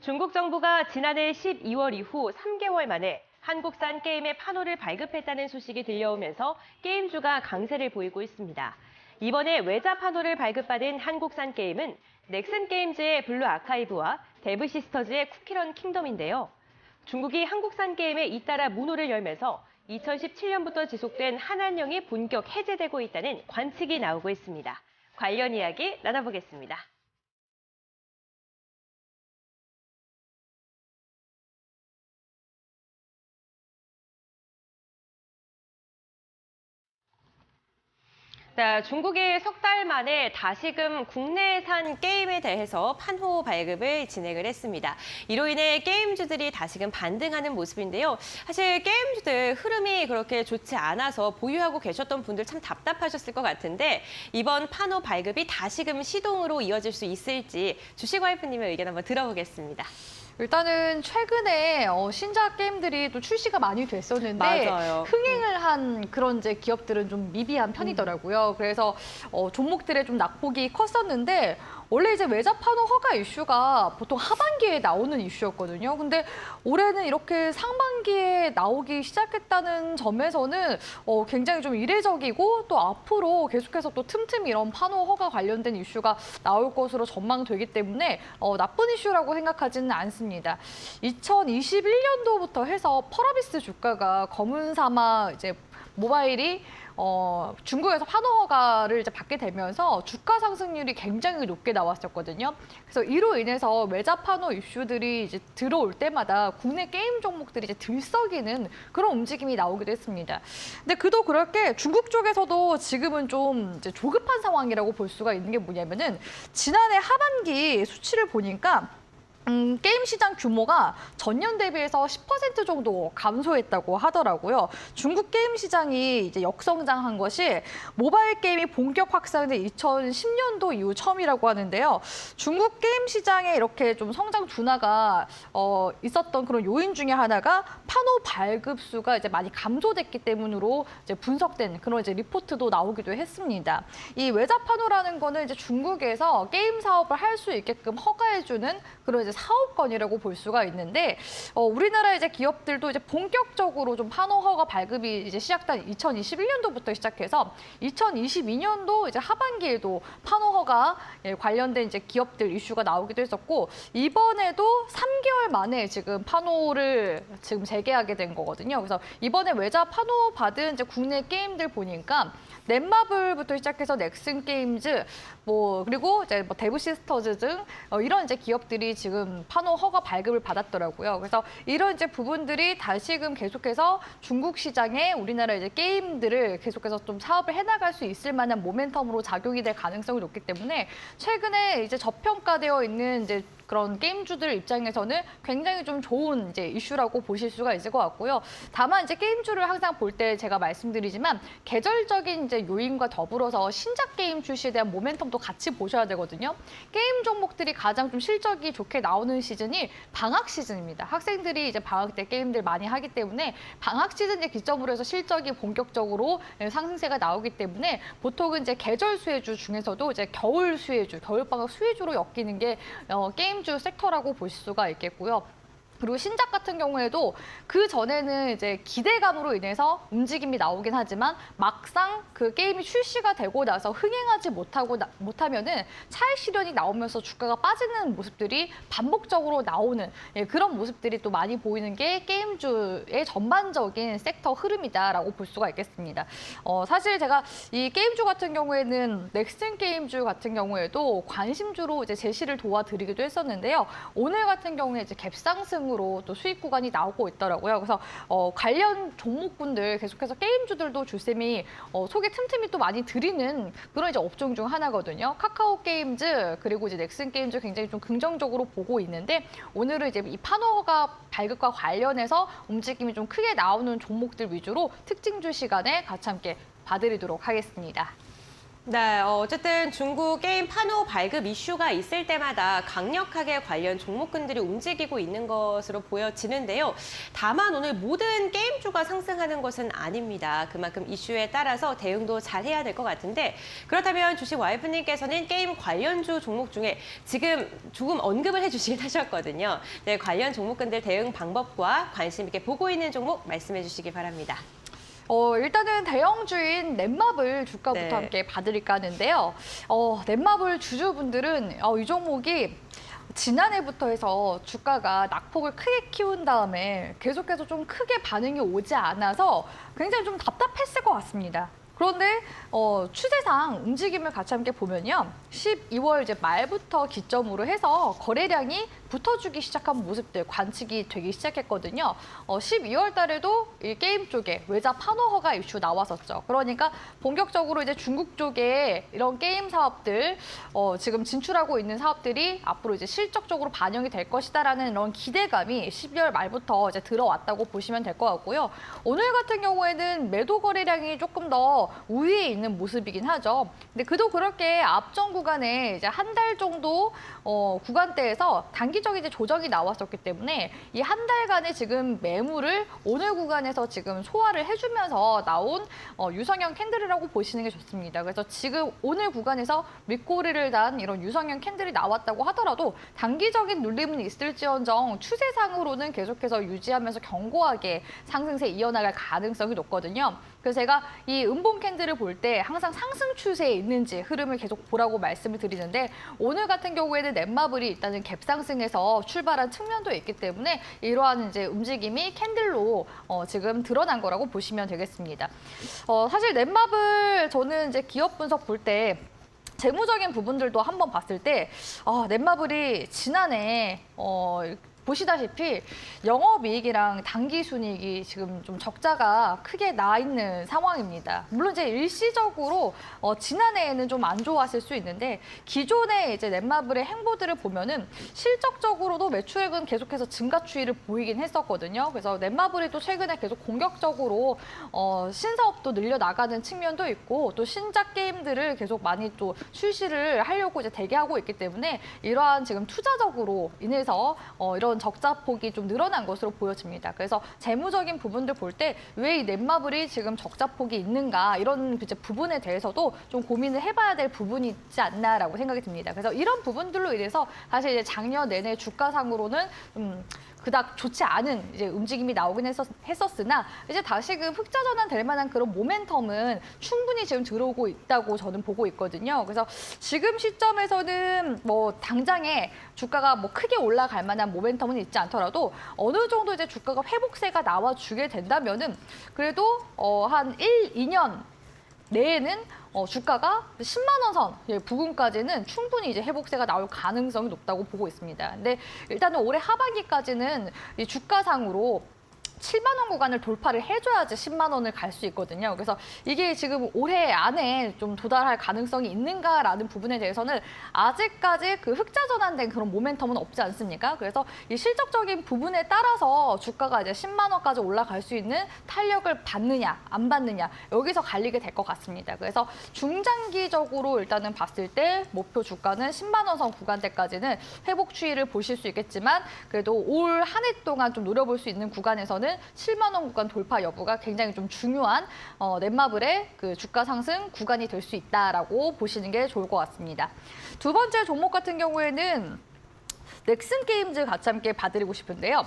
중국 정부가 지난해 12월 이후 3개월 만에 한국산 게임의 판호를 발급했다는 소식이 들려오면서 게임주가 강세를 보이고 있습니다. 이번에 외자 판호를 발급받은 한국산 게임은 넥슨 게임즈의 블루 아카이브와 데브 시스터즈의 쿠키런 킹덤인데요. 중국이 한국산 게임에 잇따라 문호를 열면서 2017년부터 지속된 한한령이 본격 해제되고 있다는 관측이 나오고 있습니다. 관련 이야기 나눠보겠습니다. 자, 중국이 석 달 만에 다시금 국내산 게임에 대해서 판호 발급을 진행을 했습니다. 이로 인해 게임주들이 다시금 반등하는 모습인데요. 사실 게임주들 흐름이 그렇게 좋지 않아서 보유하고 계셨던 분들 참 답답하셨을 것 같은데 이번 판호 발급이 다시금 시동으로 이어질 수 있을지 주식와이프님의 의견 한번 들어보겠습니다. 일단은 최근에 신작 게임들이 또 출시가 많이 됐었는데 맞아요. 흥행을 한 그런 이제 기업들은 좀 미비한 편이더라고요. 그래서 종목들의 좀 낙폭이 컸었는데 원래 이제 외자 판호 허가 이슈가 보통 하반기에 나오는 이슈였거든요. 근데 올해는 이렇게 상반기에 나오기 시작했다는 점에서는 굉장히 좀 이례적이고 또 앞으로 계속해서 또 틈틈이 이런 판호 허가 관련된 이슈가 나올 것으로 전망되기 때문에 나쁜 이슈라고 생각하지는 않습니다. 2021년도부터 해서 펄어비스 주가가 검은사막 이제 모바일이 중국에서 판호 허가를 이제 받게 되면서 주가 상승률이 굉장히 높게 나왔었거든요. 그래서 이로 인해서 외자 판호 이슈들이 이제 들어올 때마다 국내 게임 종목들이 이제 들썩이는 그런 움직임이 나오기도 했습니다. 근데 그도 그렇게 중국 쪽에서도 지금은 좀 이제 조급한 상황이라고 볼 수가 있는 게 뭐냐면은 지난해 하반기 수치를 보니까 게임 시장 규모가 전년 대비해서 10% 정도 감소했다고 하더라고요. 중국 게임 시장이 이제 역성장한 것이 모바일 게임이 본격 확산된 2010년도 이후 처음이라고 하는데요. 중국 게임 시장에 이렇게 좀 성장 둔화가 있었던 그런 요인 중에 하나가 판호 발급 수가 이제 많이 감소됐기 때문으로 이제 분석된 그런 이제 리포트도 나오기도 했습니다. 이 외자 판호라는 거는 이제 중국에서 게임 사업을 할 수 있게끔 허가해주는 그런 이제 사업권이라고 볼 수가 있는데 우리나라 이제 기업들도 이제 본격적으로 좀 판호 허가 발급이 이제 시작된 2021년도부터 시작해서 2022년도 이제 하반기에도 판호 허가 관련된 이제 기업들 이슈가 나오기도 했었고 이번에도 3개월 만에 지금 판호를 지금 재개하게 된 거거든요. 그래서 이번에 외자 판호 받은 이제 국내 게임들 보니까 넷마블부터 시작해서 넥슨 게임즈 그리고 이제 데브 시스터즈 등 이런 이제 기업들이 지금 판호 허가 발급을 받았더라고요. 그래서 이런 이제 부분들이 다시금 계속해서 중국 시장에 우리나라 이제 게임들을 계속해서 좀 사업을 해나갈 수 있을 만한 모멘텀으로 작용이 될 가능성이 높기 때문에 최근에 이제 저평가되어 있는 이제 그런 게임주들 입장에서는 굉장히 좀 좋은 이제 이슈라고 보실 수가 있을 것 같고요. 다만 이제 게임주를 항상 볼 때 제가 말씀드리지만 계절적인 이제 요인과 더불어서 신작 게임 출시에 대한 모멘텀도 같이 보셔야 되거든요. 게임 종목들이 가장 좀 실적이 좋게 나오는 시즌이 방학 시즌입니다. 학생들이 이제 방학 때 게임들 많이 하기 때문에 방학 시즌에 기점으로 해서 실적이 본격적으로 상승세가 나오기 때문에 보통은 이제 계절 수혜주 중에서도 이제 겨울 수혜주, 겨울방학 수혜주로 엮이는 게 게임주 섹터라고 볼 수가 있겠고요. 그리고 신작 같은 경우에도 그 전에는 이제 기대감으로 인해서 움직임이 나오긴 하지만 막상 그 게임이 출시가 되고 나서 흥행하지 못하면은 차익 실현이 나오면서 주가가 빠지는 모습들이 반복적으로 나오는 그런 모습들이 또 많이 보이는 게 게임주의 전반적인 섹터 흐름이다라고 볼 수가 있겠습니다. 사실 제가 이 게임주 같은 경우에는 넥슨 게임주 같은 경우에도 관심주로 이제 제시를 도와드리기도 했었는데요. 오늘 같은 경우에 이제 갭상승 으로 또 수익 구간이 나오고 있더라고요. 그래서 관련 종목군들 계속해서 게임주들도 주쌤이 속에 틈틈이 또 많이 드리는 그런 이제 업종 중 하나거든요. 카카오 게임즈 그리고 이제 넥슨 게임즈 굉장히 좀 긍정적으로 보고 있는데 오늘은 이제 이 판호가 발급과 관련해서 움직임이 좀 크게 나오는 종목들 위주로 특징주 시간에 같이 함께 봐드리도록 하겠습니다. 네, 어쨌든 중국 게임 판호 발급 이슈가 있을 때마다 강력하게 관련 종목군들이 움직이고 있는 것으로 보여지는데요. 다만 오늘 모든 게임주가 상승하는 것은 아닙니다. 그만큼 이슈에 따라서 대응도 잘 해야 될 것 같은데 그렇다면 주식 와이프님께서는 게임 관련주 종목 중에 지금 조금 언급을 해주시긴 하셨거든요. 네, 관련 종목군들 대응 방법과 관심 있게 보고 있는 종목 말씀해 주시기 바랍니다. 일단은 대형주인 넷마블 주가부터 네. 함께 봐드릴까 하는데요. 넷마블 주주분들은 이 종목이 지난해부터 해서 주가가 낙폭을 크게 키운 다음에 계속해서 좀 크게 반응이 오지 않아서 굉장히 좀 답답했을 것 같습니다. 그런데 추세상 움직임을 같이 함께 보면요. 12월 이제 말부터 기점으로 해서 거래량이 붙어주기 시작한 모습들 관측이 되기 시작했거든요. 12월 달에도 이 게임 쪽에 외자 판호허가 이슈 나왔었죠. 그러니까 본격적으로 이제 중국 쪽에 이런 게임 사업들 지금 진출하고 있는 사업들이 앞으로 이제 실적적으로 반영이 될 것이다라는 이런 기대감이 12월 말부터 이제 들어왔다고 보시면 될 것 같고요. 오늘 같은 경우에는 매도 거래량이 조금 더 우위에 있는 모습이긴 하죠. 근데 그도 그렇게 앞전 구간에 이제 한 달 정도 구간대에서 단기적인 이제 조정이 나왔었기 때문에 이 한 달간의 지금 매물을 오늘 구간에서 지금 소화를 해주면서 나온 유성형 캔들이라고 보시는 게 좋습니다. 그래서 지금 오늘 구간에서 윗꼬리를 단 이런 유성형 캔들이 나왔다고 하더라도 단기적인 눌림은 있을지언정 추세상으로는 계속해서 유지하면서 견고하게 상승세 이어나갈 가능성이 높거든요. 그래서 제가 이 음봉 캔들을 볼 때 항상 상승 추세에 있는지 흐름을 계속 보라고 말씀을 드리는데 오늘 같은 경우에는 넷마블이 일단은 갭상승에서 출발한 측면도 있기 때문에 이러한 이제 움직임이 캔들로 지금 드러난 거라고 보시면 되겠습니다. 사실 넷마블 저는 이제 기업 분석 볼 때 재무적인 부분들도 한번 봤을 때 넷마블이 지난해 보시다시피 영업이익이랑 당기순이익이 지금 좀 적자가 크게 나 있는 상황입니다. 물론 이제 일시적으로 지난해에는 좀 안 좋았을 수 있는데 기존의 이제 넷마블의 행보들을 보면은 실적적으로도 매출액은 계속해서 증가 추이를 보이긴 했었거든요. 그래서 넷마블이 또 최근에 계속 공격적으로 신사업도 늘려 나가는 측면도 있고 또 신작 게임들을 계속 많이 또 출시를 하려고 이제 대기하고 있기 때문에 이러한 지금 투자적으로 인해서 이런 적자폭이 좀 늘어난 것으로 보여집니다. 그래서 재무적인 부분들 볼 때 왜 이 넷마블이 지금 적자폭이 있는가 이런 이제 부분에 대해서도 좀 고민을 해봐야 될 부분이 있지 않나라고 생각이 듭니다. 그래서 이런 부분들로 인해서 사실 이제 작년 내내 주가상으로는 그닥 좋지 않은 이제 움직임이 나오긴 했었으나 이제 다시금 흑자 전환될 만한 그런 모멘텀은 충분히 지금 들어오고 있다고 저는 보고 있거든요. 그래서 지금 시점에서는 뭐 당장에 주가가 뭐 크게 올라갈 만한 모멘텀은 있지 않더라도 어느 정도 이제 주가가 회복세가 나와주게 된다면은 그래도 한 1, 2년 내에는 주가가 10만 원 선 부근까지는 충분히 이제 회복세가 나올 가능성이 높다고 보고 있습니다. 근데 일단은 올해 하반기까지는 이 주가상으로 7만 원 구간을 돌파를 해줘야지 10만 원을 갈 수 있거든요. 그래서 이게 지금 올해 안에 좀 도달할 가능성이 있는가라는 부분에 대해서는 아직까지 그 흑자 전환된 그런 모멘텀은 없지 않습니까? 그래서 이 실적적인 부분에 따라서 주가가 이제 10만 원까지 올라갈 수 있는 탄력을 받느냐 안 받느냐 여기서 갈리게 될 것 같습니다. 그래서 중장기적으로 일단은 봤을 때 목표 주가는 10만 원 선 구간대까지는 회복 추이를 보실 수 있겠지만 그래도 올 한 해 동안 좀 노려볼 수 있는 구간에서는 7만 원 구간 돌파 여부가 굉장히 좀 중요한 넷마블의 그 주가 상승 구간이 될 수 있다라고 보시는 게 좋을 것 같습니다. 두 번째 종목 같은 경우에는 넥슨 게임즈 같이 함께 봐드리고 싶은데요.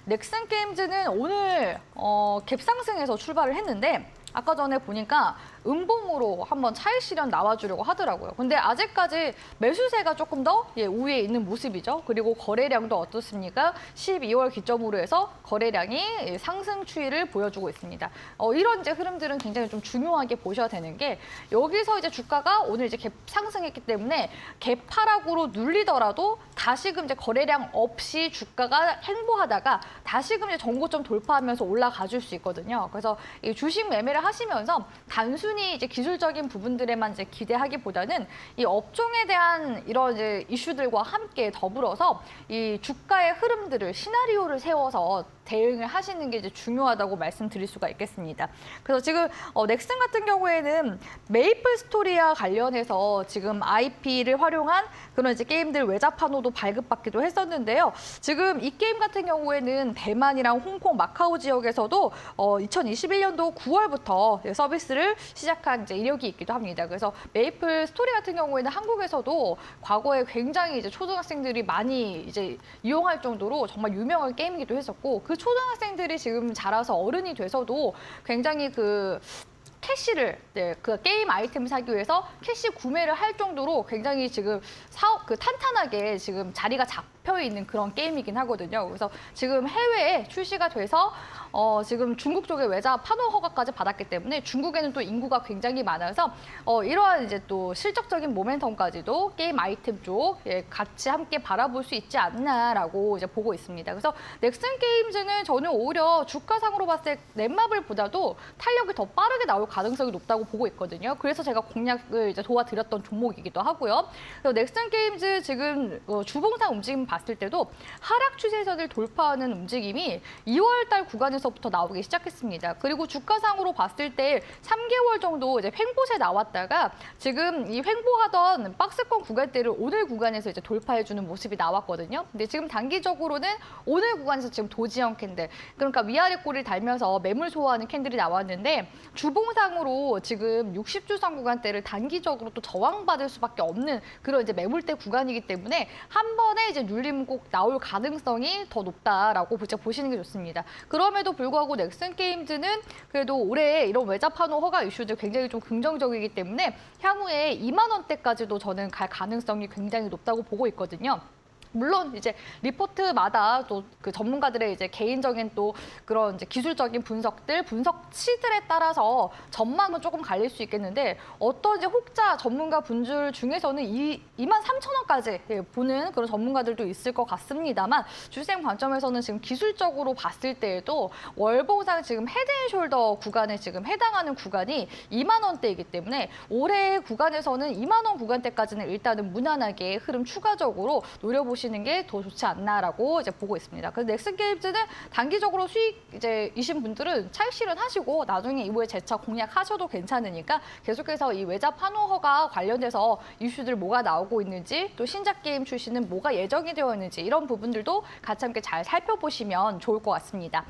넥슨 게임즈는 오늘 갭상승에서 출발을 했는데 아까 전에 보니까 음봉으로 한번 차익 실현 나와주려고 하더라고요. 근데 아직까지 매수세가 조금 더 우위에 있는 모습이죠. 그리고 거래량도 어떻습니까? 12월 기점으로 해서 거래량이 상승 추이를 보여주고 있습니다. 이런 이제 흐름들은 굉장히 좀 중요하게 보셔야 되는 게 여기서 이제 주가가 오늘 이제 갭 상승했기 때문에 갭 하락으로 눌리더라도 다시금 이제 거래량 없이 주가가 행보하다가 다시금 이제 전고점 돌파하면서 올라가 줄 수 있거든요. 그래서 이 주식 매매를 하시면서 단순히 이제 기술적인 부분들에만 이제 기대하기보다는 이 업종에 대한 이런 이제 이슈들과 함께 더불어서 이 주가의 흐름들을 시나리오를 세워서 대응을 하시는 게 이제 중요하다고 말씀드릴 수가 있겠습니다. 그래서 지금 넥슨 같은 경우에는 메이플 스토리와 관련해서 지금 IP를 활용한 그런 이제 게임들 외자 판호도 발급받기도 했었는데요. 지금 이 게임 같은 경우에는 대만이랑 홍콩, 마카오 지역에서도 2021년도 9월부터 서비스를 시작한 이제 이력이 있기도 합니다. 그래서 메이플 스토리 같은 경우에는 한국에서도 과거에 굉장히 이제 초등학생들이 많이 이제 이용할 정도로 정말 유명한 게임이기도 했었고, 그 초등학생들이 지금 자라서 어른이 돼서도 굉장히 그 캐시를 그 게임 아이템 사기 위해서 캐시 구매를 할 정도로 굉장히 지금 탄탄하게 지금 자리가 잡혀 있는 그런 게임이긴 하거든요. 그래서 지금 해외에 출시가 돼서 지금 중국 쪽에 외자 판호 허가까지 받았기 때문에 중국에는 또 인구가 굉장히 많아서 이러한 이제 또 실적적인 모멘텀까지도 게임 아이템 쪽 같이 함께 바라볼 수 있지 않나라고 이제 보고 있습니다. 그래서 넥슨 게임즈는 저는 오히려 주가상으로 봤을 때 넷마블보다도 탄력이 더 빠르게 나올 가능성이 높다고 보고 있거든요. 그래서 제가 공략을 이제 도와드렸던 종목이기도 하고요. 그래서 넥슨 게임즈 지금 주봉상 움직임 봤을 때도 하락 추세선을 돌파하는 움직임이 2월달 구간에서부터 나오기 시작했습니다. 그리고 주가상으로 봤을 때 3개월 정도 이제 횡보세 나왔다가 지금 이 횡보하던 박스권 구간대를 오늘 구간에서 이제 돌파해주는 모습이 나왔거든요. 근데 지금 단기적으로는 오늘 구간에서 지금 도지형 캔들, 그러니까 위아래 꼬리를 달면서 매물 소화하는 캔들이 나왔는데 주봉상으로 지금 60주선 구간대를 단기적으로 또 저항받을 수밖에 없는 그런 이제 매물대 구간이기 때문에 한 번에 이제 눌림 꼭 나올 가능성이 더 높다라고 보시는 게 좋습니다. 그럼에도 불구하고 넥슨 게임즈는 그래도 올해 이런 외자 판호 허가 이슈들 굉장히 좀 긍정적이기 때문에 향후에 2만 원대까지도 저는 갈 가능성이 굉장히 높다고 보고 있거든요. 물론 이제 리포트마다 또 그 전문가들의 이제 개인적인 또 그런 이제 기술적인 분석치들에 따라서 전망은 조금 갈릴 수 있겠는데, 어떤 이제 혹자 전문가 분들 중에서는 23,000원까지 보는 그런 전문가들도 있을 것 같습니다만, 주생 관점에서는 지금 기술적으로 봤을 때에도 월봉상 지금 헤드앤숄더 구간에 지금 해당하는 구간이 2만 원대이기 때문에 올해 구간에서는 2만 원 구간대까지는 일단은 무난하게 흐름 추가적으로 노려보시는 게 더 좋지 않나라고 이제 보고 있습니다. 그래서 넥슨 게임즈는 단기적으로 수익 이신 분들은 차익 실현하시고 나중에 이후에 재차 공략하셔도 괜찮으니까 계속해서 이 외자 판호허가 관련돼서 이슈들 뭐가 나오고 있는지, 또 신작 게임 출시는 뭐가 예정이 되어 있는지 이런 부분들도 같이 함께 잘 살펴보시면 좋을 것 같습니다.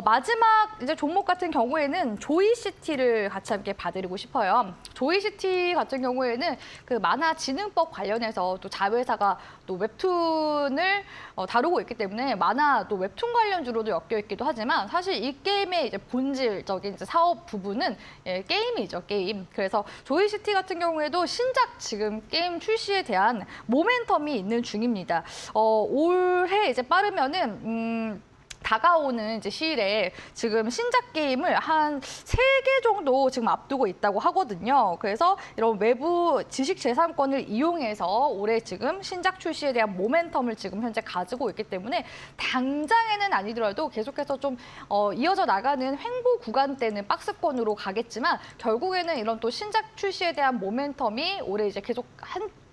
마지막 이제 종목 같은 경우에는 조이시티를 같이 함께 봐드리고 싶어요. 조이시티 같은 경우에는 그 만화지능법 관련해서 또 자회사가 또 웹툰을 다루고 있기 때문에 만화 또 웹툰 관련주로도 엮여 있기도 하지만, 사실 이 게임의 이제 본질적인 이제 사업 부분은 게임이죠, 게임. 그래서 조이시티 같은 경우에도 신작 지금 게임 출시에 대한 모멘텀이 있는 중입니다. 올해 이제 빠르면은 다가오는 이제 시일에 지금 신작 게임을 한 3개 정도 지금 앞두고 있다고 하거든요. 그래서 이런 외부 지식재산권을 이용해서 올해 지금 신작 출시에 대한 모멘텀을 지금 현재 가지고 있기 때문에 당장에는 아니더라도 계속해서 좀 이어져 나가는 횡보 구간대는 박스권으로 가겠지만, 결국에는 이런 또 신작 출시에 대한 모멘텀이 올해 이제 계속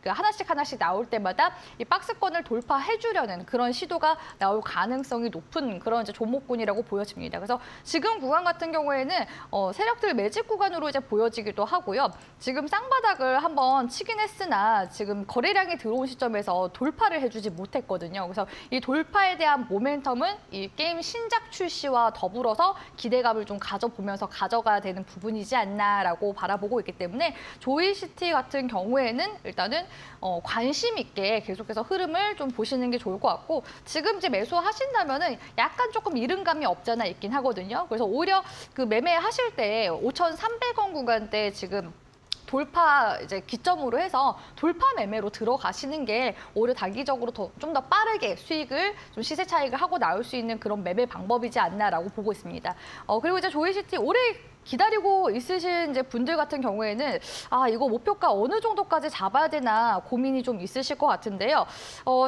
하나씩 나올 때마다 이 박스권을 돌파해주려는 그런 시도가 나올 가능성이 높은 그런 이제 종목군이라고 보여집니다. 그래서 지금 구간 같은 경우에는 세력들 매집 구간으로 이제 보여지기도 하고요. 지금 쌍바닥을 한번 치긴 했으나 지금 거래량이 들어온 시점에서 돌파를 해주지 못했거든요. 그래서 이 돌파에 대한 모멘텀은 이 게임 신작 출시와 더불어서 기대감을 좀 가져보면서 가져가야 되는 부분이지 않나라고 바라보고 있기 때문에 조이시티 같은 경우에는 일단은 관심 있게 계속해서 흐름을 좀 보시는 게 좋을 것 같고, 지금 이제 매수하신다면은 약간 조금 이른감이 없잖아 있긴 하거든요. 그래서 오히려 그 매매하실 때 5,300원 구간대 지금 돌파 이제 기점으로 해서 돌파 매매로 들어가시는 게 오히려 단기적으로 좀 더 빠르게 수익을 좀 시세 차익을 하고 나올 수 있는 그런 매매 방법이지 않나라고 보고 있습니다. 그리고 이제 조이시티 올해 기다리고 있으신 이제 분들 같은 경우에는 이거 목표가 어느 정도까지 잡아야 되나 고민이 좀 있으실 것 같은데요.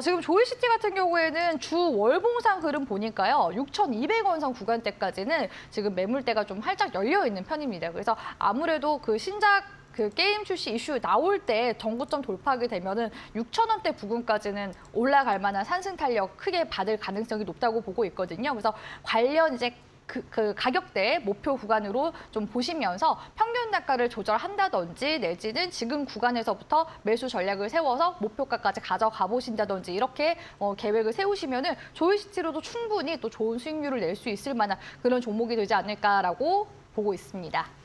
지금 조이시티 같은 경우에는 주 월봉상 흐름 보니까요, 6,200원 선 구간대까지는 지금 매물대가 좀 활짝 열려 있는 편입니다. 그래서 아무래도 그 신작 그 게임 출시 이슈 나올 때 정고점 돌파하게 되면은 6,000원대 부근까지는 올라갈 만한 상승 탄력 크게 받을 가능성이 높다고 보고 있거든요. 그래서 관련 이제 그 가격대 목표 구간으로 좀 보시면서 평균 단가를 조절한다든지 내지는 지금 구간에서부터 매수 전략을 세워서 목표가까지 가져가 보신다든지 이렇게 계획을 세우시면은 조이스티로도 충분히 또 좋은 수익률을 낼 수 있을 만한 그런 종목이 되지 않을까라고 보고 있습니다.